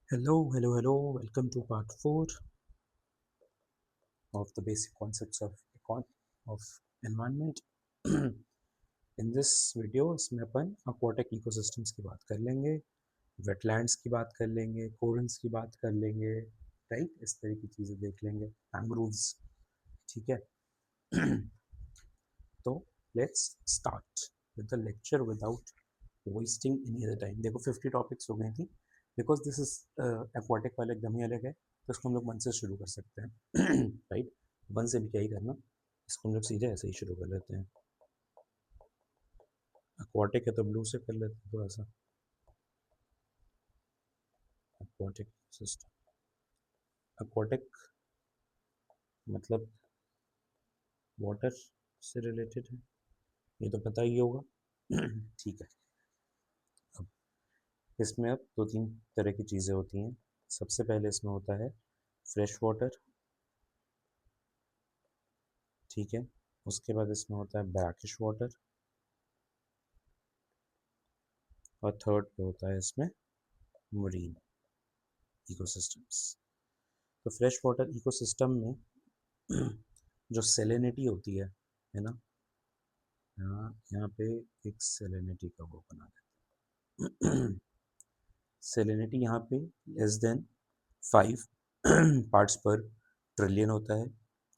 Hello. Welcome to part 4 of the basic concepts of of environment. In this video इसमें अपन aquatic ecosystems की बात कर लेंगे, wetlands की बात कर लेंगे, corals की बात कर लेंगे, राइट? इस तरह की चीज़ें देख लेंगे, mangroves, ठीक है? तो let's start with the lecture without wasting any other time. देखो 50 टॉपिक्स हो गई थी, बिकॉज दिस इज एक्वाटिक वाला एकदम ही अलग है, तो इसको हम लोग वन से शुरू कर सकते हैं राइट। वन से भी क्या ही करना, इसको हम लोग सीधे ऐसे ही शुरू कर लेते हैं। एक्वाटिक है तो ब्लू से कर लेते हैं थोड़ा सा। एक्वाटिक सिस्टम, एक्वाटिक मतलब वाटर से रिलेटेड है, ये तो पता ही होगा ठीक है। अब इसमें अब दो तीन तरह की चीज़ें होती हैं। सबसे पहले इसमें होता है फ्रेश वाटर, ठीक है। उसके बाद इसमें होता है ब्रैकिश वाटर, और थर्ड पे होता है इसमें मरीन इकोसिस्टम्स। तो फ्रेश वाटर इकोसिस्टम में जो सेलेनिटी होती है ना, यहाँ यहाँ पे एक सेलेनिटी का वो बना देते हैं सेलेनिटी यहाँ पे लेस देन 5 पार्ट्स पर ट्रिलियन होता है,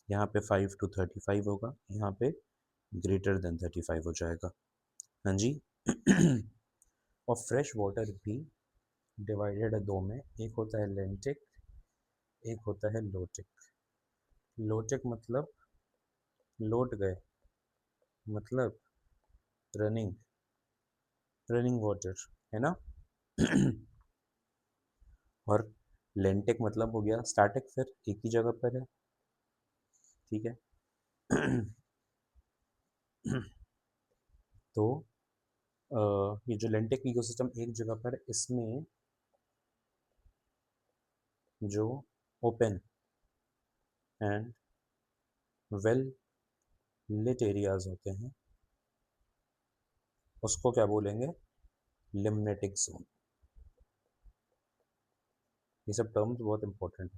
यहाँ पे 5 to 35 होगा, यहाँ पे ग्रेटर देन 35 हो जाएगा। हाँ जी और फ्रेश वाटर भी डिवाइडेड है दो में, एक होता है लेंटिक, एक होता है लोटिक। लोटिक मतलब लौट गए, मतलब रनिंग रनिंग वाटर, है ना और लेंटिक मतलब हो गया स्टैटिक, फिर एक ही जगह पर है, ठीक है तो ये जो लेंटिक इकोसिस्टम एक जगह पर है, इसमें जो open and well lit areas होते हैं उसको क्या बोलेंगे, लिम्नेटिक जोन। ये सब टर्म्स बहुत इंपॉर्टेंट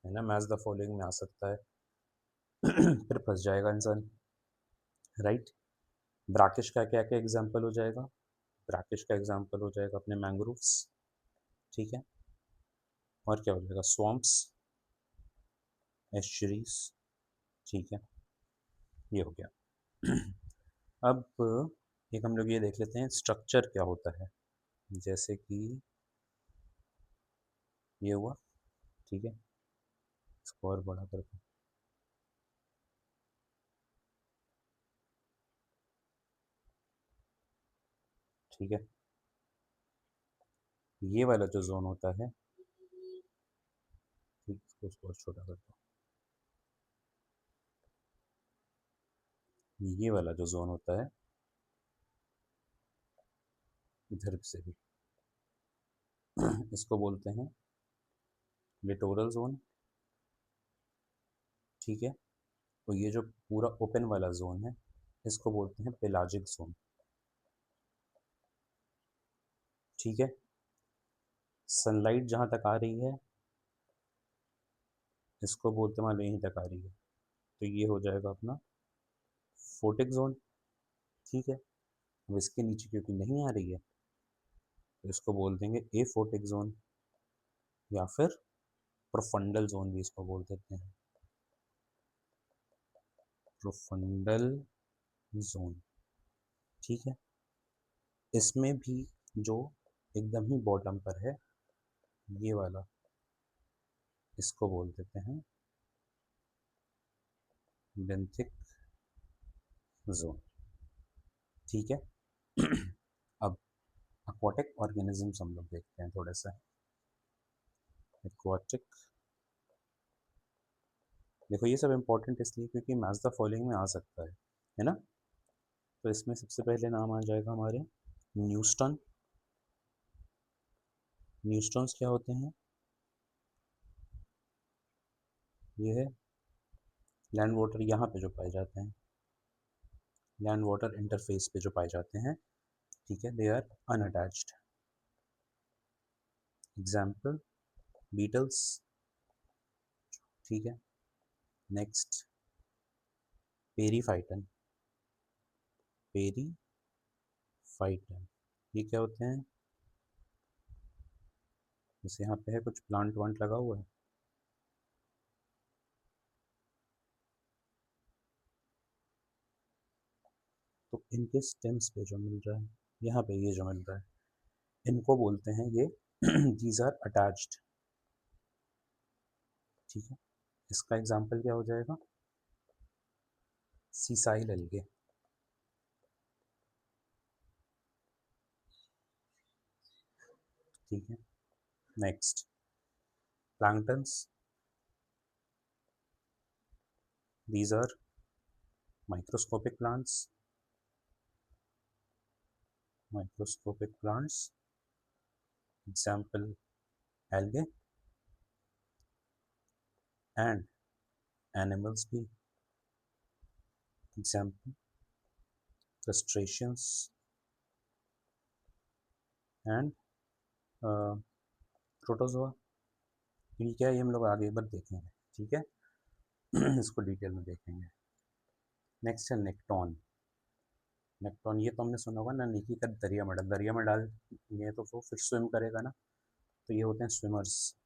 है ना, मैच द फॉलोइंग में आ सकता है फिर फंस जाएगा इंसान, राइट। ब्राकिश का क्या क्या एग्जाम्पल हो जाएगा, ब्राकिश का एग्जाम्पल हो जाएगा अपने मैंग्रोव्स, ठीक है। और क्या हो जाएगा, स्वम्प्स, एस्चुरीज, ठीक है, ये हो गया अब एक हम लोग ये देख लेते हैं स्ट्रक्चर क्या होता है, जैसे कि ये हुआ, ठीक है। इसको और बड़ा करते हैं, ठीक है। ये वाला जो जोन होता है, ठीक, इसको और छोटा करता हूँ। ये वाला जो जोन होता है इधर से भी इसको बोलते हैं लिटोरल जोन, ठीक है। तो ये जो पूरा ओपन वाला जोन है इसको बोलते हैं पेलाजिक जोन, ठीक है। सनलाइट जहाँ तक आ रही है इसको बोलते हैं, मान लो यहीं तक आ रही है, तो ये हो जाएगा अपना फोटिक जोन, ठीक है। अब इसके नीचे क्योंकि नहीं आ रही है तो इसको बोल देंगे ए फोटिक जोन, या फिर प्रोफंडल जोन भी इसको बोल देते हैं, प्रोफंडल जोन, ठीक है। इसमें भी जो एकदम ही बॉटम पर है ये वाला, इसको बोल देते हैं बेंथिक जोन, ठीक है अब aquatic organisms हम लोग देखते हैं थोड़े से। aquatic, देखो ये सब इंपॉर्टेंट इसलिए क्योंकि मैच द फॉलोइंग में आ सकता है ना। तो इसमें सबसे पहले नाम आ जाएगा हमारे न्यूस्टन। न्यूस्टन्स क्या होते हैं, ये है लैंड वाटर यहाँ पे जो पाए जाते हैं, लैंड वाटर इंटरफेस पे जो पाए जाते हैं, ठीक है, they are unattached, example beetles, ठीक है। नेक्स्ट पेरीफाइटन, पेरीफाइटन ये क्या होते हैं? जैसे यहाँ पे है कुछ प्लांट वांट लगा हुआ है, तो इनके स्टेम्स पे जो मिल रहा है, यहाँ पे ये जो मिल रहा है, इनको बोलते हैं ये दीज आर अटैच्ड, ठीक है। इसका एग्जाम्पल क्या हो जाएगा? सीसाइल एल्गे, ठीक है। Next planktons, these are microscopic plants, microscopic plants example algae, and animals भी एग्जाम्पल क्रस्टेशियंस एंड प्रोटोजोआ। ये क्या है, ये हम लोग आगे बढ़ देखेंगे, ठीक है। इसको डिटेल में देखेंगे। नेक्स्ट है नेक्टॉन। नेक्टॉन ये तो हमने सुना होगा ना, निकी का दरिया में डाल ये तो वो फिर स्विम करेगा ना, तो ये होते हैं swimmers,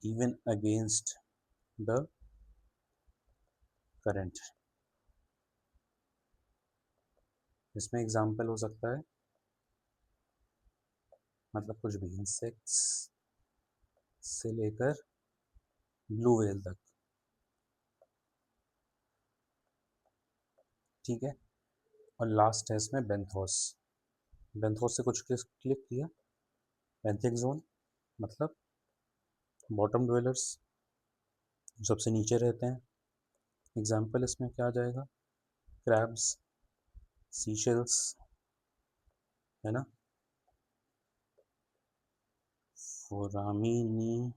even against the current. इसमें एग्जाम्पल हो सकता है मतलब कुछ भी, इंसेक्ट्स से लेकर ब्लू व्हेल तक, ठीक है। और लास्ट है इसमें बेंथोस। बेंथोस से कुछ क्लिक किया, बेंथिक जोन मतलब बॉटम ड्वेलर्स, सबसे नीचे रहते हैं। एग्जाम्पल इसमें क्या आ जाएगा? क्रैब्स, सीशेल्स, है ना, फोरामिनी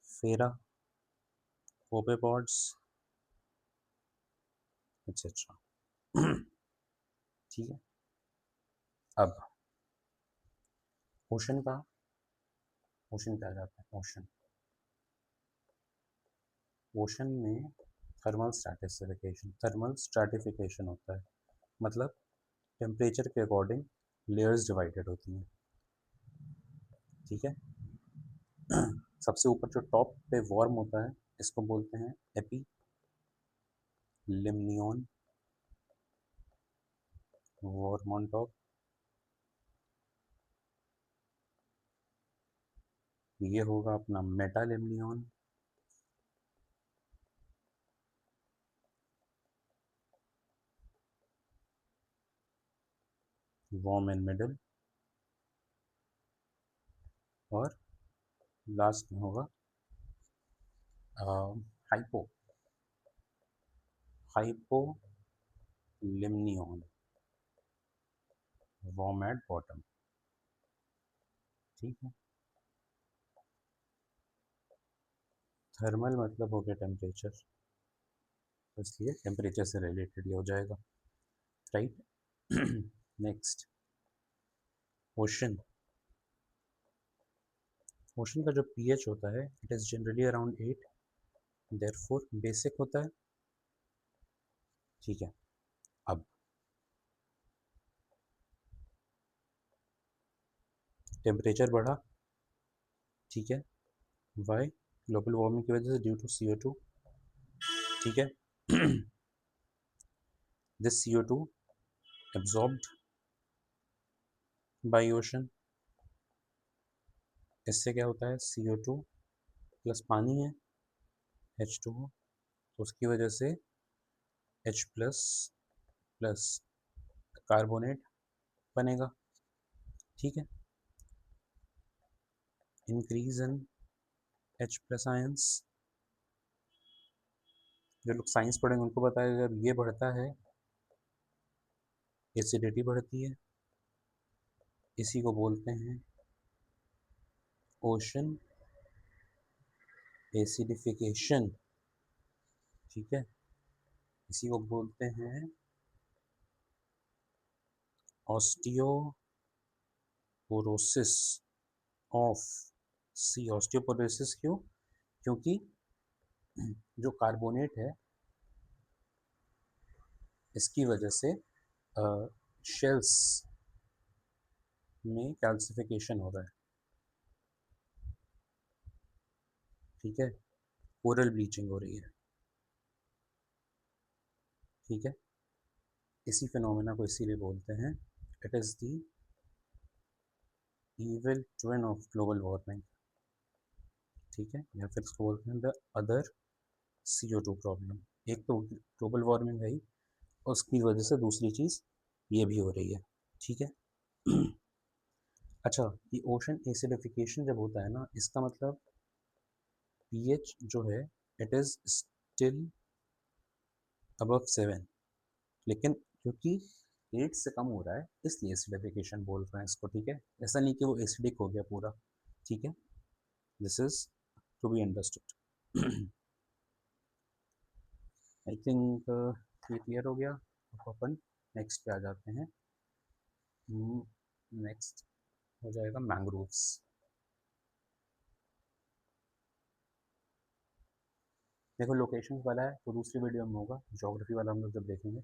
फेरा, कोपेपॉड्स एक्सेट्रा। ठीक है। अब ओशन का, ओशन क्या जाता है? ओशन, ओशन में थर्मल स्ट्रैटिफिकेशन होता है, मतलब टेम्परेचर के अकॉर्डिंग लेयर्स डिवाइडेड होती हैं, ठीक है। सबसे ऊपर जो टॉप पे वार्म होता है, इसको बोलते हैं epilimnion, warm on top. ये होगा अपना metalimnion, warm in middle, और लास्ट में होगा hypo hypolimnion, warm at bottom, ठीक है। थर्मल मतलब हो गया टेम्परेचर, इसलिए टेम्परेचर से रिलेटेड ही हो जाएगा, राइट। Next ocean. ओशन का जो पीएच होता है, it is generally around 8, therefore basic होता है, ठीक है। अब टेम्परेचर बढ़ा, ठीक है, वाई? ग्लोबल वार्मिंग की वजह से, ड्यू टू CO2, ठीक है। This CO2 absorbed bye ocean, इससे क्या होता है? CO2 प्लस पानी है, H2O, तो उसकी वजह से H प्लस प्लस कार्बोनेट बनेगा, ठीक है। Increase in H plus ions, जो लोग साइंस पढ़ेंगे उनको बताया, जब ये बढ़ता है एसिडिटी बढ़ती है, इसी को बोलते हैं ओशन एसिडिफिकेशन, ठीक है। इसी को बोलते हैं ऑस्टियोपॉर ऑस्टियोपोरोसिस ऑफ सी, ऑस्टियोपोरोसिस क्यों? क्योंकि जो कार्बोनेट है इसकी वजह से शेल्स में कैल्सिफिकेशन हो रहा है, ठीक है, कोरल ब्लीचिंग हो रही है, ठीक है। इसी फिनोमेना को इसीलिए बोलते हैं it is the evil twin of global warming, ठीक है, या फिर इसको बोलते हैं द अदर CO2 प्रॉब्लम। एक तो ग्लोबल वार्मिंग है ही, और उसकी वजह से दूसरी चीज़ ये भी हो रही है, ठीक है। अच्छा, ये ओशन एसिडिफिकेशन जब होता है ना, इसका मतलब pH जो है इट इज़ स्टिल अबव 7, लेकिन क्योंकि 8 से कम हो रहा है इसलिए एसिडिफिकेशन बोल रहे हैं इसको, ठीक है। ऐसा नहीं कि वो एसिडिक हो गया पूरा, ठीक है। This is to be understood. I think ये क्लियर हो गया। अब अपन नेक्स्ट पे आ जाते हैं। नेक्स्ट हो जाएगा मैंग्रोव्स। देखो लोकेशन वाला है तो दूसरी वीडियो में होगा, ज्योग्राफी वाला हम लोग जब देखेंगे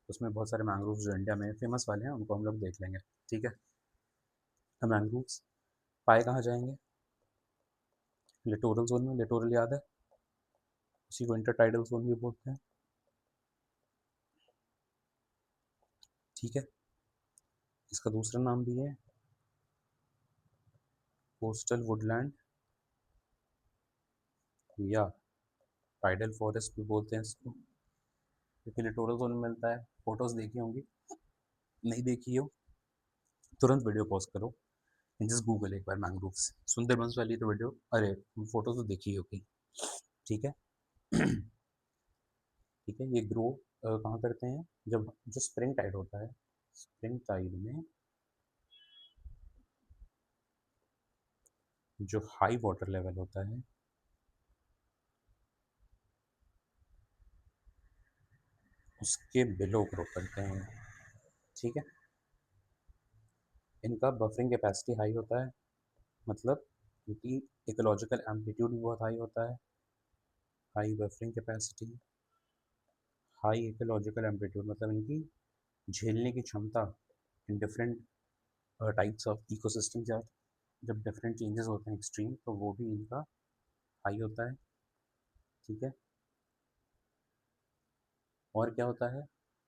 उसमें बहुत सारे मैंग्रोव्स जो इंडिया में फेमस वाले हैं उनको हम लोग देख लेंगे, ठीक है। तो मैंग्रोव्स पाए कहाँ जाएंगे? लिटोरल जोन में, लिटोरल याद है, उसी को इंटरटाइडल जोन भी बोलते हैं, ठीक है। इसका दूसरा नाम भी है कोस्टल वुडलैंड या टाइडल फॉरेस्ट भी बोलते हैं इसको, क्योंकि लिटोरल जोन में मिलता है। फोटोज देखी होंगी, नहीं देखी हो तुरंत वीडियो पॉज करो, जस्ट गूगल एक बार मैंग्रोव्स, सुंदरबंस वाली तो वीडियो, अरे फोटो तो देखी होगी, ठीक है। ठीक है, ये ग्रो कहाँ करते हैं? जब जो स्प्रिंग टाइड होता है, स्प्रिंग टाइड में जो हाई वाटर लेवल होता है उसके बिलो ग्रो करते हैं, ठीक है। इनका बफरिंग कैपेसिटी हाई होता है, मतलब इनकी इकोलॉजिकल एम्पलीट्यूड भी बहुत हाई होता है, high buffering capacity, high ecological amplitude मतलब इनकी झेलने की क्षमता in different types of ecosystem, जब डिफरेंट चेंजेस होते हैं एक्सट्रीम तो वो भी इनका हाई होता है, ठीक है। और क्या होता है,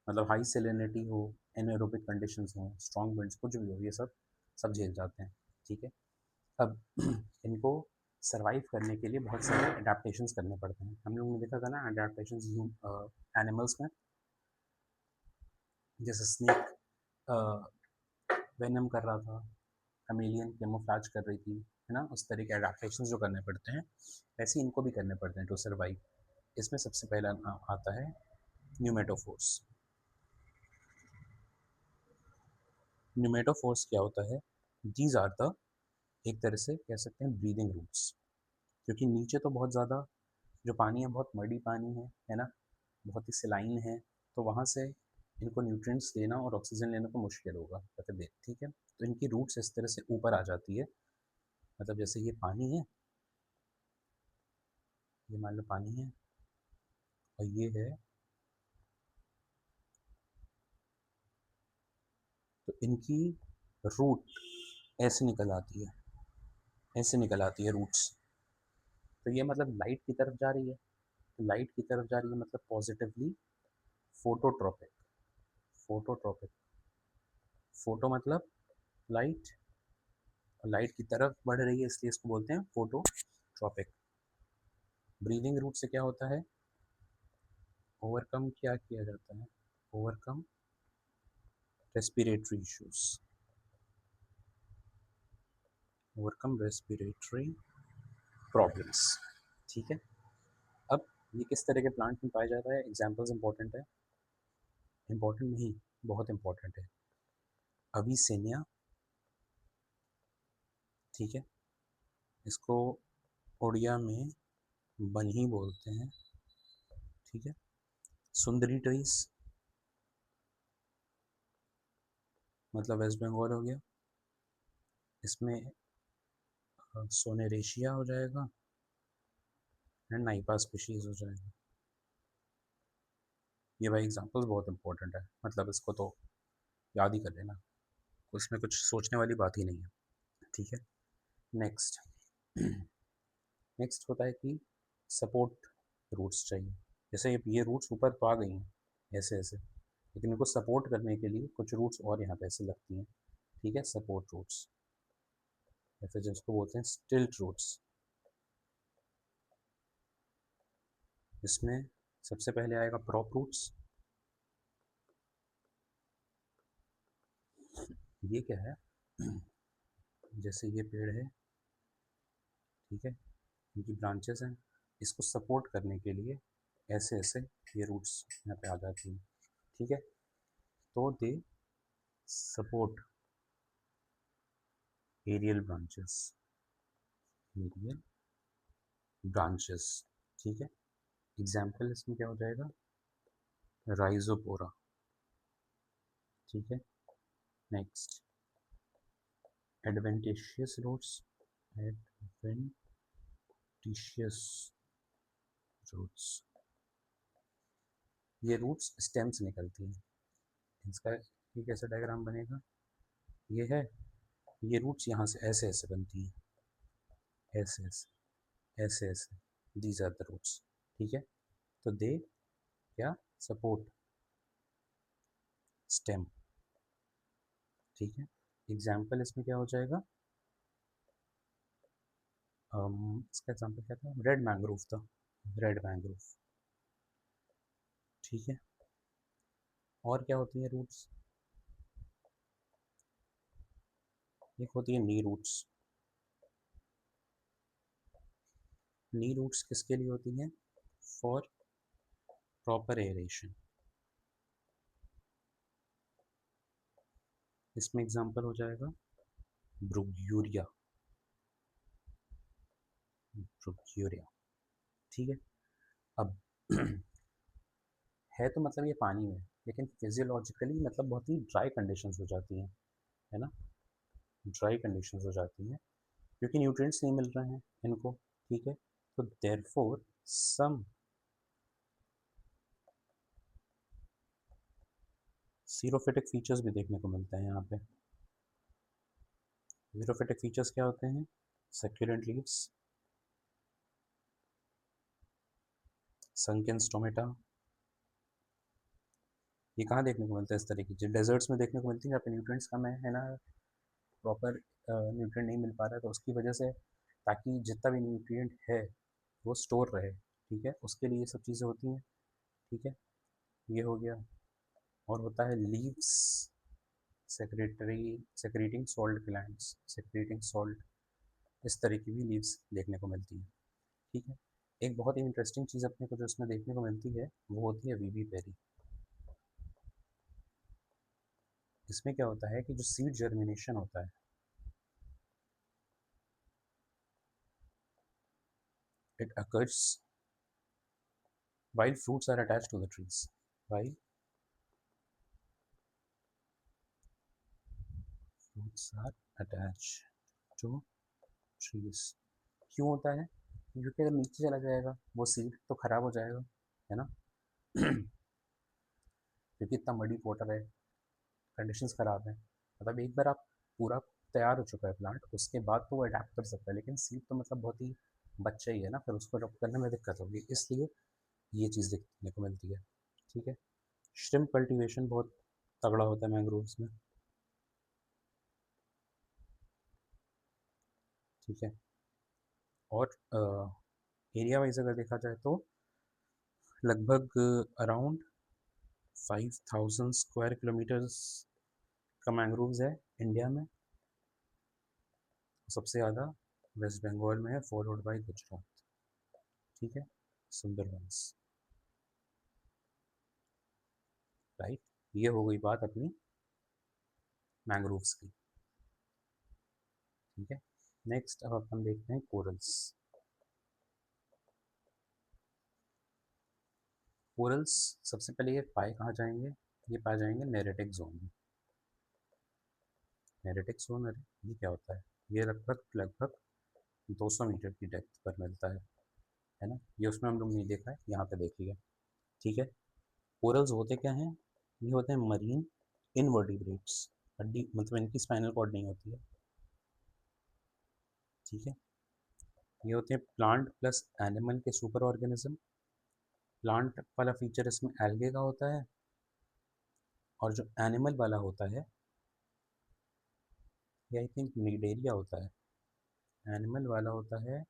मतलब हाई सेलेनिटी हो, एनारोबिक कंडीशंस हो, स्ट्रॉन्ग विंड्स, कुछ भी हो, ये सब सब झेल जाते हैं, ठीक है। अब इनको सरवाइव करने के लिए बहुत सारे अडेप्टैशंस करने पड़ते हैं। हम लोग ने देखा था ना अडेप्टैशंस एनिमल्स में, जैसे स्नेक वेनम कर रहा था, कमेलियन कैमोफ्लेज कर रही थी, है ना, उस तरह के अडेप्टैशंस जो करने पड़ते हैं वैसे इनको भी करने पड़ते हैं टू सर्वाइव। इसमें सबसे पहला आता है न्यूमेटोफोर्स। न्यूमेटोफोर्स क्या होता है? दीज आर द, एक तरह से कह सकते हैं ब्रीदिंग रूट्स, क्योंकि नीचे तो बहुत ज़्यादा जो पानी है बहुत मडी पानी है ना, बहुत ही सिलाइन है, तो वहाँ से इनको न्यूट्रिएंट्स लेना और ऑक्सीजन लेना तो मुश्किल होगा प्रतिदिन, ठीक है। तो इनकी रूट्स इस तरह से ऊपर आ जाती है, मतलब जैसे ये पानी है, ये मान लो पानी है, और ये है, तो इनकी रूट ऐसे निकल आती है, ऐसे निकल आती है रूट्स। तो ये मतलब लाइट की तरफ जा रही है, तो लाइट की तरफ जा रही है मतलब पॉजिटिवली फोटोट्रॉपिक, फोटोट्रॉपिक, फोटो मतलब लाइट, और लाइट की तरफ बढ़ रही है इसलिए इसको बोलते हैं फोटोट्रॉपिक। ब्रीदिंग रूट से क्या होता है? ओवरकम क्या किया जाता है? Overcome respiratory issues, overcome respiratory problems, ठीक है। अब ये किस तरह के प्लांट में पाया जाता है? एग्जाम्पल्स इंपॉर्टेंट है, इंपॉर्टेंट नहीं, बहुत इंपॉर्टेंट है। अविसेनिया, ठीक है, इसको उड़िया में बन्ही बोलते हैं, ठीक है। सुंदरी ट्रीज मतलब वेस्ट बंगाल हो गया, इसमें सोनेरेशिया हो जाएगा एंड नाइपा स्पीशीज़ हो जाएगा। ये भाई एग्जांपल्स बहुत इंपॉर्टेंट है, मतलब इसको तो याद ही कर लेना, उसमें कुछ सोचने वाली बात ही नहीं है। ठीक है, नेक्स्ट नेक्स्ट होता है कि सपोर्ट रूट्स चाहिए। जैसे ये रूट्स ऊपर तो आ गई हैं ऐसे ऐसे, लेकिन इनको सपोर्ट करने के लिए कुछ रूट्स और यहाँ पे ऐसे लगती हैं। ठीक है, सपोर्ट रूट्स, ऐसे जिसको बोलते हैं स्टिल्ट रूट्स। इसमें सबसे पहले आएगा प्रॉप रूट्स। ये क्या है, जैसे ये पेड़ है, ठीक है, इनकी ब्रांचेस हैं, इसको सपोर्ट करने के लिए ऐसे ऐसे ये रूट्स यहाँ पे आ जाती हैं। ठीक है, तो they support aerial branches, aerial branches. ठीक है, एग्जाम्पल इसमें क्या हो जाएगा, राइजोपोरा। ठीक है, next adventitious roots, adventitious roots, ये रूट्स स्टेम से निकलती हैं। इसका ये कैसा डायग्राम बनेगा, ये है, ये रूट्स यहाँ से ऐसे ऐसे बनती हैं, ऐसे ऐसे ऐसे ऐसे, दीज आर द रूट्स। ठीक है, तो दे क्या सपोर्ट स्टेम। ठीक है, एग्जाम्पल इसमें क्या हो जाएगा, इसका एग्जाम्पल क्या था, रेड मैंग्रोव था, रेड मैंग्रोव। ठीक है, और क्या होती है रूट्स, एक होती है नी रूट्स। नी रूट्स किसके लिए होती हैं, फॉर प्रॉपर एरेशन। इसमें एग्जाम्पल हो जाएगा ब्रुग्यूरिया, ब्रुग्यूरिया। ठीक है, अब है तो मतलब ये पानी में, लेकिन फिजियोलॉजिकली मतलब बहुत ही ड्राई कंडीशंस हो जाती हैं, है ना, ड्राई कंडीशंस हो जाती हैं क्योंकि न्यूट्रिएंट्स नहीं मिल रहे हैं इनको। ठीक है, तो देयरफॉर सम सीरोफिटिक फीचर्स भी देखने को मिलते हैं यहाँ पे। जीरोफिटिक फीचर्स क्या होते हैं, सक्यूलेंट लीव्स, संकन स्टोमेटा। ये कहाँ देखने को मिलता है इस तरह की, जो डेजर्ट्स में देखने को मिलती है जहाँ पे न्यूट्रिएंट्स कम है ना, प्रॉपर न्यूट्रिएंट नहीं मिल पा रहा है, तो उसकी वजह से ताकि जितना भी न्यूट्रिएंट है वो स्टोर रहे। ठीक है, उसके लिए ये सब चीज़ें होती हैं। ठीक है, ये हो गया, और होता है leaves secreting salt glands, secreting salt, इस तरह की भी लीव्स देखने को मिलती है। ठीक है, एक बहुत ही इंटरेस्टिंग चीज़ अपने को जो इसमें देखने को मिलती है वो होती है वीवी पेरी। इसमें क्या होता है कि जो सीड जर्मिनेशन होता है, it occurs while fruits are attached to the trees, while fruits are attached to trees। क्यों होता है, क्योंकि अगर नीचे चला जाएगा वो सीड तो खराब हो जाएगा, है ना क्योंकि इतना मडी वाटर है, कंडीशंस ख़राब हैं। मतलब एक बार आप पूरा तैयार हो चुका है प्लांट, उसके बाद तो वो अडेप्ट कर सकता है, लेकिन सीड तो मतलब बहुत ही बच्चा ही है ना, फिर उसको अडॉप्ट करने में दिक्कत होगी, इसलिए ये चीज़ देखने को मिलती है। ठीक है, श्रिम्प कल्टीवेशन बहुत तगड़ा होता है मैंग्रोव्स में। ठीक है, और एरिया वाइज अगर देखा जाए तो लगभग अराउंड 5000 स्क्वायर किलोमीटर्स का मैंग्रोव्स है इंडिया में। सबसे ज़्यादा वेस्ट बंगाल में है, फॉलोड बाय गुजरात। ठीक है, सुंदरबंस। राइट, ये हो गई बात अपनी मैंग्रोव्स की। ठीक है, नेक्स्ट अब अपन देखते हैं कोरल्स। कोरल्स सबसे पहले ये पाए कहाँ जाएंगे, ये पाए जाएंगे नेरेटिक जोन में। नेरेटिक जोन, अरे ये क्या होता है, ये लगभग लगभग 200 मीटर की डेप्थ पर मिलता है ना। ये उसमें हम लोग नहीं देखा है, यहाँ पे देख लिया। ठीक है। कोरल्स होते क्या हैं? ये होते हैं मरीन इनवर्टिब्रेट्स। हड्डी मतलब इनकी स्पाइनल कॉर्ड नहीं होती है। ठीक है। ये होते हैं प्लांट प्लस एनिमल के सुपर ऑर्गेनिज्म। प्लांट वाला फीचर इसमें एल्गे का होता है, और जो एनिमल वाला होता है ये आई थिंक निडेरिया होता है। एनिमल वाला होता है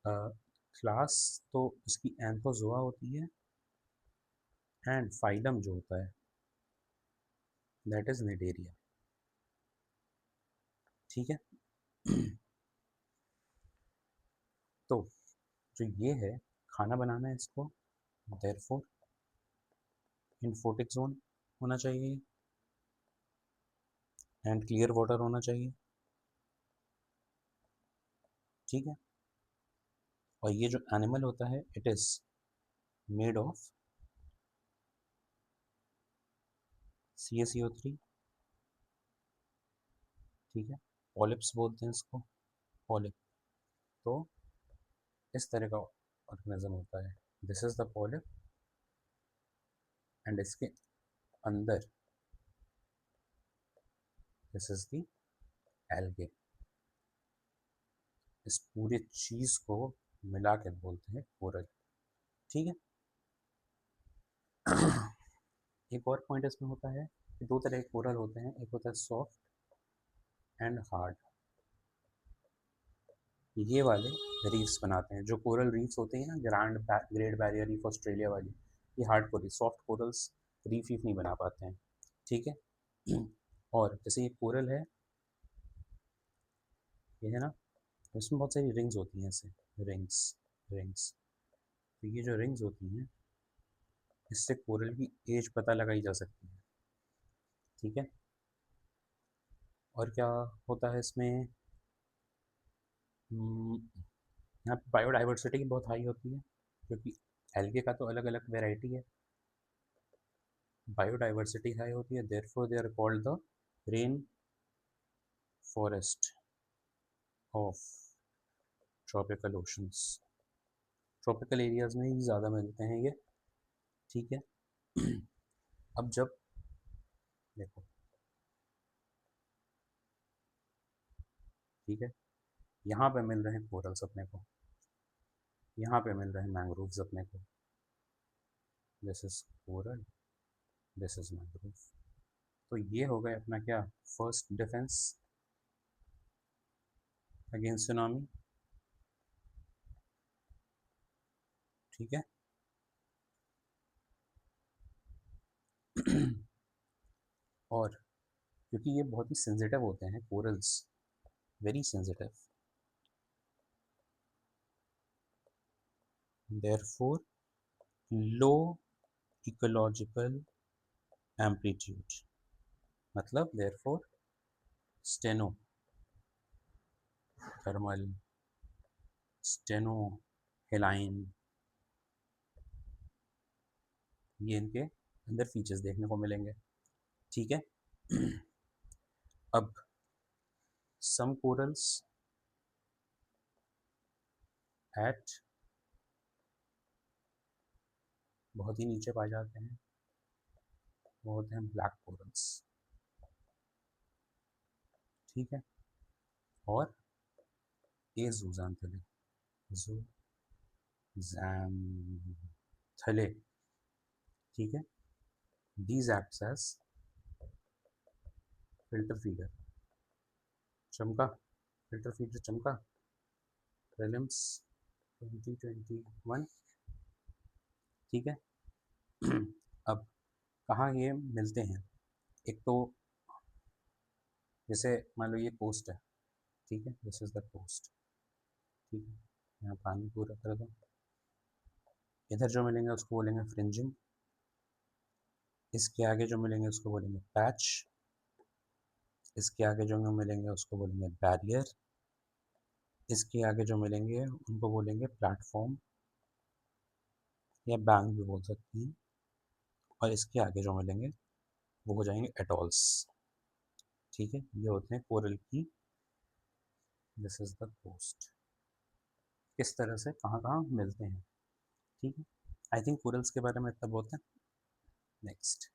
क्लास, तो इसकी एंथोजोआ होती है, एंड फाइलम जो होता है दैट इज निडेरिया। ठीक है। तो जो ये है, खाना बनाना है इसको, देयरफॉर इन्फोटिक जोन होना चाहिए एंड क्लियर वाटर होना चाहिए। ठीक है। और ये जो एनिमल होता है it is made of CaCO3। ठीक है। पॉलिप्स बोलते हैं इसको, पॉलिप। तो इस तरह का ऑर्गेनिज्म होता है। This is the polyp, and इसके अंदर दिस इज द एल्गे। इस पूरे चीज को मिला के बोलते हैं कोरल। ठीक है। एक और पॉइंट इसमें होता है कि दो तरह के कोरल होते हैं, एक होता है सॉफ्ट एंड हार्ड। ये वाले रीफ्स बनाते हैं, जो कोरल रीफ्स होते हैं ना, ग्रेट बैरियर रीफ ऑस्ट्रेलिया वाली, ये hard coral, soft corals reef नहीं बना पाते हैं। ठीक है। और जैसे ये कोरल है, ये है ना, इसमें बहुत सारी रिंग्स होती हैं, ऐसे रिंग्स रिंग्स। तो ये जो रिंग्स होती हैं, इससे कोरल की एज पता लगाई जा सकती है। ठीक है। और क्या होता है इसमें, यहाँ पे बायोडाइवर्सिटी बहुत हाई होती है, क्योंकि एल्गे का तो अलग अलग वेराइटी है। बायोडाइवर्सिटी हाई होती है, therefore they are called the rain forest of tropical oceans. Tropical areas में ही ज़्यादा मिलते हैं ये। ठीक है। अब जब देखो, ठीक है, यहाँ पे मिल रहे हैं कोरल्स अपने को, यहाँ पे मिल रहे हैं मैंग्रोव्स अपने को। This is coral, this is mangrove. तो ये हो गया अपना क्या, फर्स्ट डिफेंस अगेंस्ट सुनामी। ठीक है। और क्योंकि ये बहुत ही सेंसिटिव होते हैं कोरल्स, वेरी सेंसिटिव, देयरफॉर लो इकोलॉजिकल एम्पलीट्यूड, मतलब देयरफॉर स्टेनो थर्मल, स्टेनो हेलाइन, ये इनके अंदर फीचर्स देखने को मिलेंगे। ठीक है। अब सम कोरल्स एट बहुत ही नीचे पाए जाते हैं, वो होते हैं ब्लैक कोरल्स। ठीक है। और ए जूजानथले, जूजानथले। ठीक है। These acts as filter feeder, चमका, फिल्टर फीडर चमका, प्रीलिम्स 2021। ठीक है। अब कहाँ ये मिलते हैं, एक तो जैसे मान लो ये कोस्ट है। ठीक है, दिस इज द कोस्ट। ठीक है। यहाँ पानी पूरा कर दो, इधर जो मिलेंगे उसको बोलेंगे फ्रिंजिंग, इसके आगे जो मिलेंगे उसको बोलेंगे पैच, इसके आगे जो मिलेंगे उसको बोलेंगे बैरियर, इसके आगे जो मिलेंगे उनको बोलेंगे प्लेटफॉर्म या बैंक भी बोल सकते हैं, और इसके आगे जो मिलेंगे वो हो जाएंगे एटॉल्स। ठीक है। ये होते हैं कोरल की दिस इज द कोस्ट। किस तरह से कहाँ कहाँ मिलते हैं, ठीक है। आई थिंक कोरल्स के बारे में इतना बहुत है। नेक्स्ट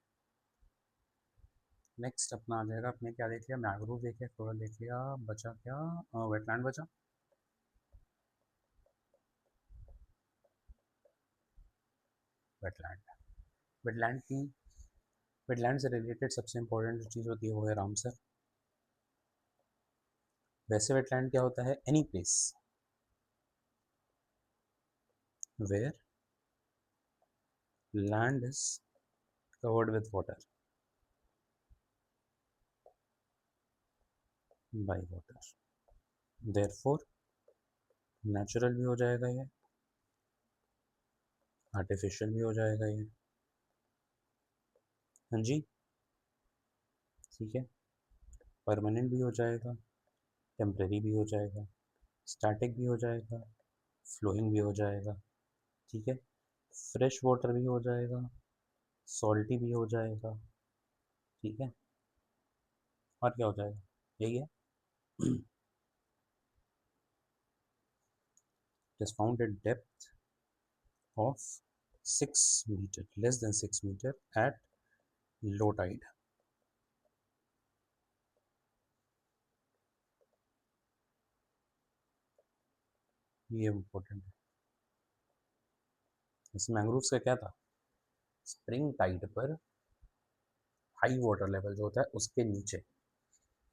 नेक्स्ट अपना आ जाएगा, अपने क्या देख लिया, मैंग्रोव देख लिया, कोरल देख लिया, बचा क्या, वेटलैंड बचा। वेटलैंड, वेटलैंड की, वेटलैंड से रिलेटेड सबसे इंपॉर्टेंट जो चीज़ होती है वो है रामसर। वैसे वेटलैंड क्या होता है, any place where land is covered with water, by water, therefore natural भी हो जाएगा ये, आर्टिफिशियल भी हो जाएगा ये, हाँ जी, ठीक है। परमानेंट भी हो जाएगा, टेम्परेरी भी हो जाएगा, स्टैटिक भी हो जाएगा, फ्लोइंग भी हो जाएगा, ठीक है। फ्रेश वाटर भी हो जाएगा, सॉल्टी भी हो जाएगा, ठीक है। और क्या हो जाएगा, यही है। It is found at depth of 6 meter, less than 6 meter at low tide. ये इम्पोर्टेंट है। इस मैंग्रोव्स का क्या था, स्प्रिंग टाइड पर हाई वाटर लेवल जो होता है उसके नीचे,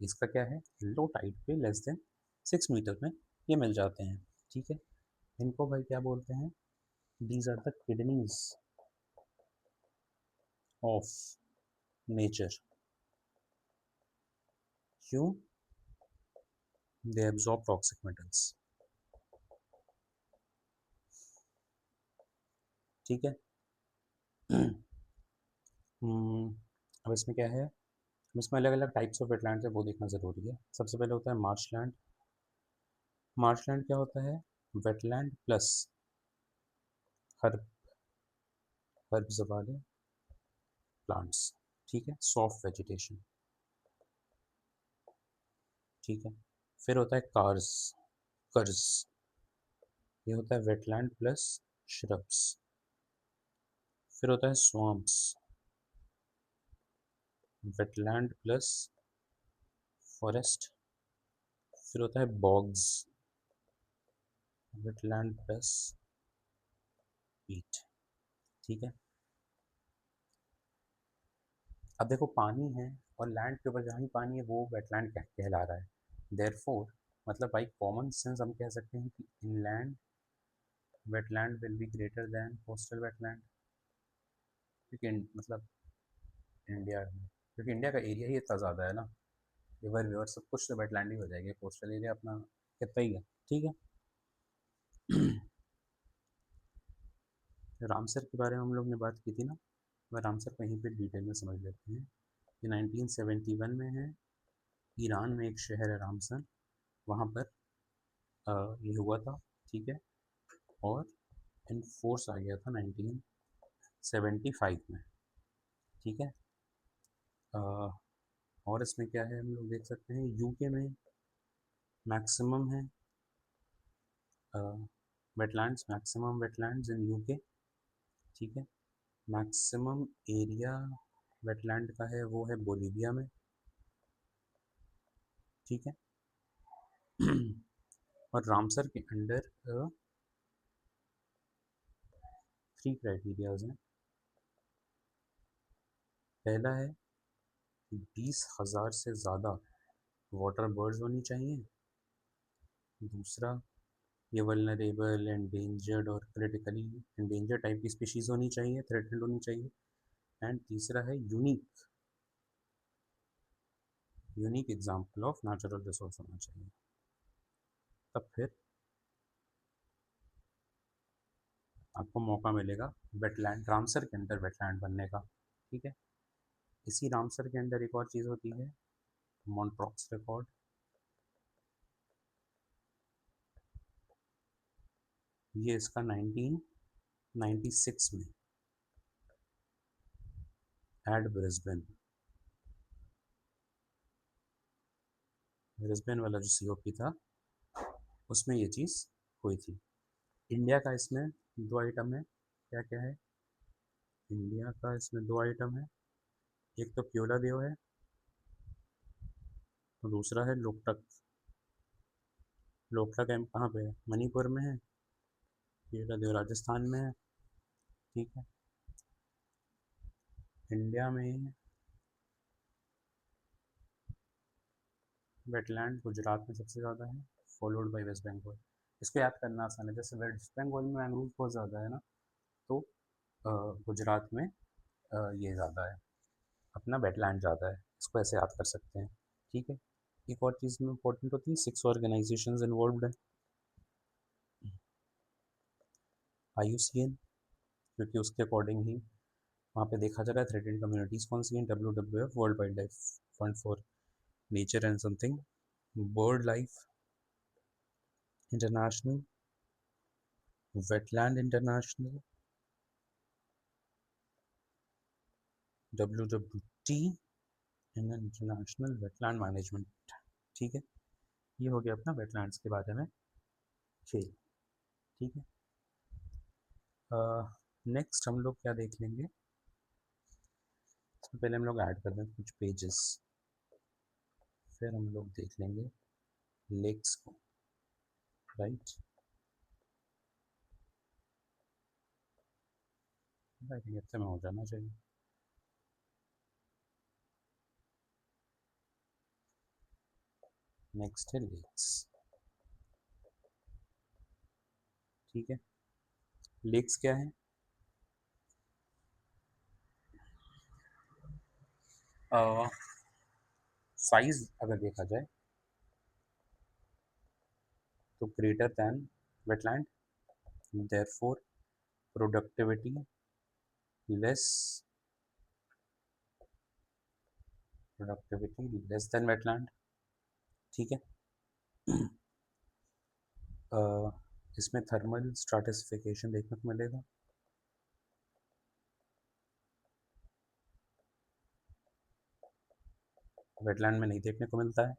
इसका क्या है, लो टाइड पे लेस देन 6 मीटर में ये मिल जाते हैं, ठीक है। इनको भाई क्या बोलते हैं, these are the kidneys of nature. क्यों, दे एब्जॉर्ब टॉक्सिक मेटल्स, ठीक है। अब इसमें क्या है, इसमें अलग अलग टाइप्स ऑफ वेटलैंड है वो देखना ज़रूरी है। सबसे पहले होता है मार्शलैंड। मार्शलैंड क्या होता है, वेटलैंड प्लस हर्ब, हर्ब्स वाले प्लांट्स, ठीक है, सॉफ्ट वेजिटेशन, ठीक है। फिर होता है कार्स, कर्ज, ये होता है वेटलैंड प्लस श्रब्स। फिर होता है स्वाम्प्स, वेटलैंड प्लस फॉरेस्ट। फिर होता है बॉग्स, वेटलैंड प्लस पीट, ठीक है। अब देखो पानी है और लैंड के ऊपर जहाँ ही पानी है वो वेटलैंड कहला रहा है, देयरफॉर मतलब बाई कॉमन सेंस हम कह सकते हैं कि inland wetland will be greater than coastal wetland, क्योंकि मतलब इंडिया में, क्योंकि इंडिया का एरिया ही इतना ज़्यादा है ना, रिवर रिवर सब कुछ तो वेटलैंड ही हो जाएगी, कोस्टल एरिया अपना कितना ही है, ठीक है। रामसर के बारे में हम लोग ने बात की थी ना, मैं रामसर को यहीं पे डिटेल में समझ लेते हैं। ये 1971 में है, ईरान में एक शहर है रामसर, वहाँ पर ये हुआ था, ठीक है। और इन फोर्स आ गया था 1975 में, ठीक है। और इसमें क्या है हम लोग देख सकते हैं, यूके में मैक्सिमम है wetlands, maximum wetlands in UK, ठीक है। मैक्सिमम एरिया वेटलैंड का है वो है बोलीविया में, ठीक है। और रामसर के अंडर 3 क्राइटेरियाज हैं। पहला है 20,000 से ज़्यादा वाटर बर्ड्स होनी चाहिए। दूसरा, ये वल्नरेबल, एंडेंजर्ड और क्रिटिकली एंडेंजर टाइप की स्पीशीज़ होनी चाहिए, थ्रेटन्ड होनी चाहिए। एंड तीसरा है unique, unique example of natural resource होना चाहिए। तब फिर आपको मौका मिलेगा वेटलैंड, रामसर के अंदर वेटलैंड बनने का, ठीक है। इसी रामसर के अंदर एक और चीज़ होती है, मॉन्ट्रॉक्स रिकॉर्ड। ये इसका 1996 में एट ब्रिस्बेन, ब्रिस्बेन वाला जो सीओपी था उसमें ये चीज़ हुई थी। इंडिया का इसमें 2 आइटम है, क्या क्या है? इंडिया का इसमें 2 आइटम है, एक तो क्योला देव है और दूसरा है लोकटक। लोकटक कहाँ पे है? मणिपुर में है। क्योला देव राजस्थान में है। ठीक है। इंडिया में वेटलैंड गुजरात में सबसे ज़्यादा है, फॉलोड बाय वेस्ट बंगाल। इसको याद करना आसान है, जैसे वेस्ट बंगाल में मैंग्रोव बहुत ज़्यादा है ना, तो गुजरात में ये ज़्यादा है, अपना वेटलैंड ज़्यादा है, इसको ऐसे याद कर सकते हैं। ठीक है। एक और चीज़ में इंपॉर्टेंट होती है, 6 ऑर्गेनाइजेशंस इन्वॉल्व्ड है। IUCN, क्योंकि उसके अकॉर्डिंग ही वहाँ पे देखा जा रहा है थ्रेटेड कम्युनिटीज़ कौन सी हैं। WWF, world wild life fund for nature and something, bird life international, wetland international, WWT, international wetland management. ठीक है। ये हो गया अपना वेटलैंड्स के बारे में खेल। ठीक है। नेक्स्ट हम लोग क्या देख लेंगे, इसमें पहले हम लोग ऐड कर दें कुछ पेजेस, फिर हम लोग देख लेंगे लेक्स को। राइट, आई थिंक इतने में हो जाना चाहिए। नेक्स्ट है लेक्स। ठीक है। लेक्स क्या है? साइज अगर देखा जाए तो greater than wetland, therefore productivity less, productivity less than wetland. ठीक है। इसमें थर्मल स्ट्रैटिफिकेशन देखने को मिलेगा। वेटलैंड में नहीं देखने को मिलता है।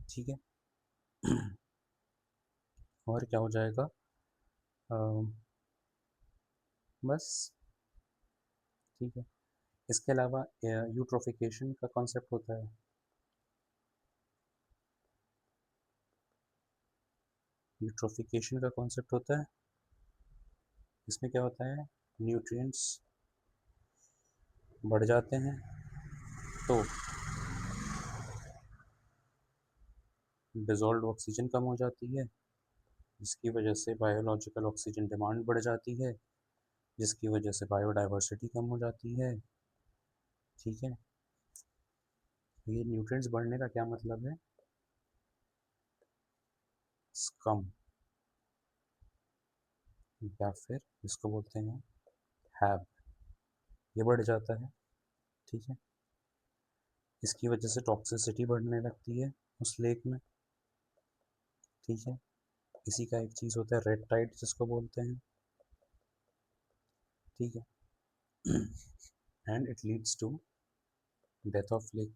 ठीक है। और क्या हो जाएगा? बस। ठीक है। इसके अलावा यूट्रोफिकेशन का कॉन्सेप्ट होता है। यूट्रोफिकेशन का कॉन्सेप्ट होता है, इसमें क्या होता है, न्यूट्रिएंट्स बढ़ जाते हैं तो डिजॉल्व ऑक्सीजन कम हो जाती है, जिसकी वजह से बायोलॉजिकल ऑक्सीजन डिमांड बढ़ जाती है, जिसकी वजह से बायोडाइवर्सिटी कम हो जाती है। ठीक है। ये न्यूट्रिएंट्स बढ़ने का क्या मतलब है? स्कम, या फिर इसको बोलते हैं हैब, ये बढ़ जाता है। ठीक है। इसकी वजह से टॉक्सिसिटी बढ़ने लगती है उस लेक में। ठीक है। इसी का एक चीज़ होता है रेड टाइड, जिसको बोलते हैं। ठीक है। And it leads to death of lake.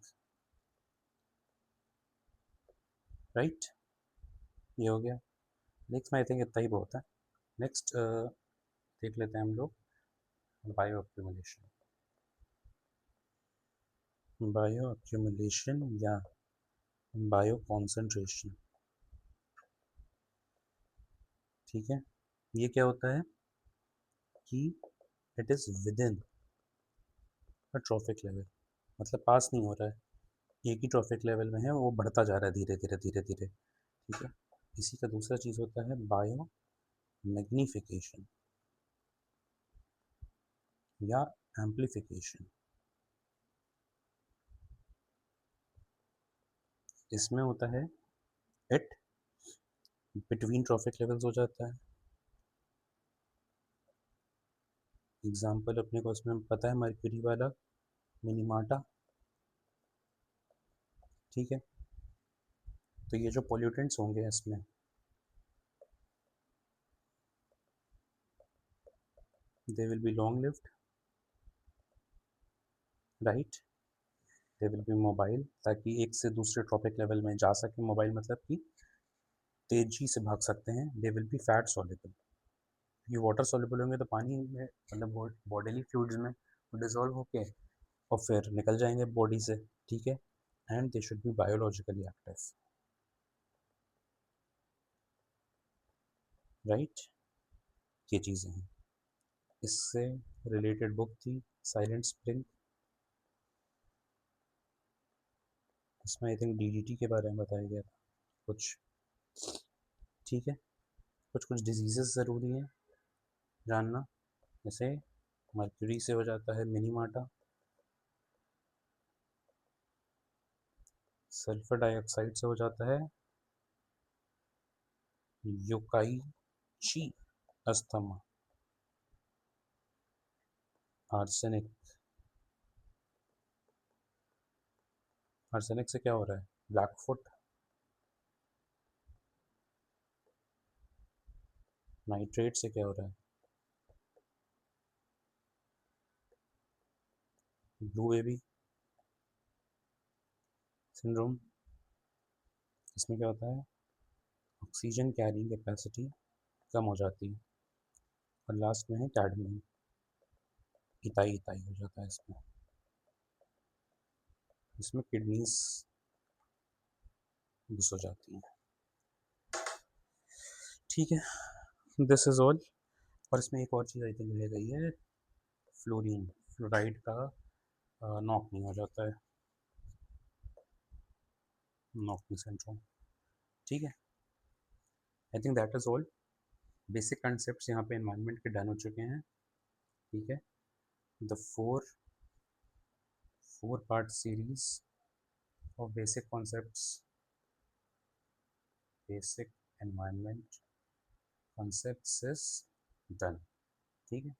Right, ये हो गया। नेक्स्ट में आई थिंक इतना ही बहुत है। नेक्स्ट देख लेते हैं हम लोग बायो एक्यूमुलेशन। बायो एक्यूमुलेशन या बायो कॉन्सेंट्रेशन। ठीक है। ये क्या होता है कि it is with in a trophic level, मतलब पास नहीं हो रहा है, एक ही ट्रॉफिक लेवल में है, वो बढ़ता जा रहा है धीरे धीरे धीरे धीरे। ठीक है। इसी का दूसरा चीज़ होता है बायो मैग्निफिकेशन या एम्प्लीफिकेशन। इसमें होता है इट बिटवीन ट्रॉफिक लेवल्स हो जाता है। एग्जाम्पल अपने को इसमें पता है, मर्क्यूरी वाला मिनीमाटा। ठीक है। तो ये जो पोल्यूटेंट्स होंगे इसमें, they will be long lived, right, they will be mobile, ताकि एक से दूसरे ट्रॉपिक लेवल में जा सके। मोबाइल मतलब कि तेजी से भाग सकते हैं, they will be fat soluble. ये वाटर सॉल्युबल होंगे तो पानी में मतलब बॉडीली फ्लूइड्स में डिजोल्व होके और फिर निकल जाएंगे बॉडी से, ठीक है। And they should be biologically active, right. ये चीज़ें हैं। इससे रिलेटेड बुक थी साइलेंट स्प्रिंग, इसमें आई थिंक डीडीटी के बारे में बताया गया था कुछ, ठीक है। कुछ कुछ डिजीज़ेस ज़रूरी हैं जानना, जैसे मर्क्यूरी से हो जाता है मिनीमाटा, सल्फर डाइऑक्साइड से हो जाता है योकाइची अस्थमा, आर्सेनिक, आर्सेनिक से क्या हो रहा है, ब्लैक फुट, नाइट्रेट से क्या हो रहा है, ब्लू बेबी सिंड्रोम, इसमें क्या होता है, ऑक्सीजन कैरिंग कैपेसिटी कम हो जाती है। और लास्ट में है कैडमियम, इताई इताई हो जाता है इसमें, इसमें किडनीज घुस हो जाती हैं, ठीक है। This is all. और इसमें एक और चीज़ आई थिंक रह गई है, फ्लोरीन, फ्लोराइड का नॉक नहीं हो जाता है, नॉकिंग सिंड्रोम, ठीक है। I think that is all. Basic concept यहाँ पे एनवायरनमेंट के डन हो चुके हैं, ठीक है। The four part series of basic concepts, basic environment concepts is done, ठीक है।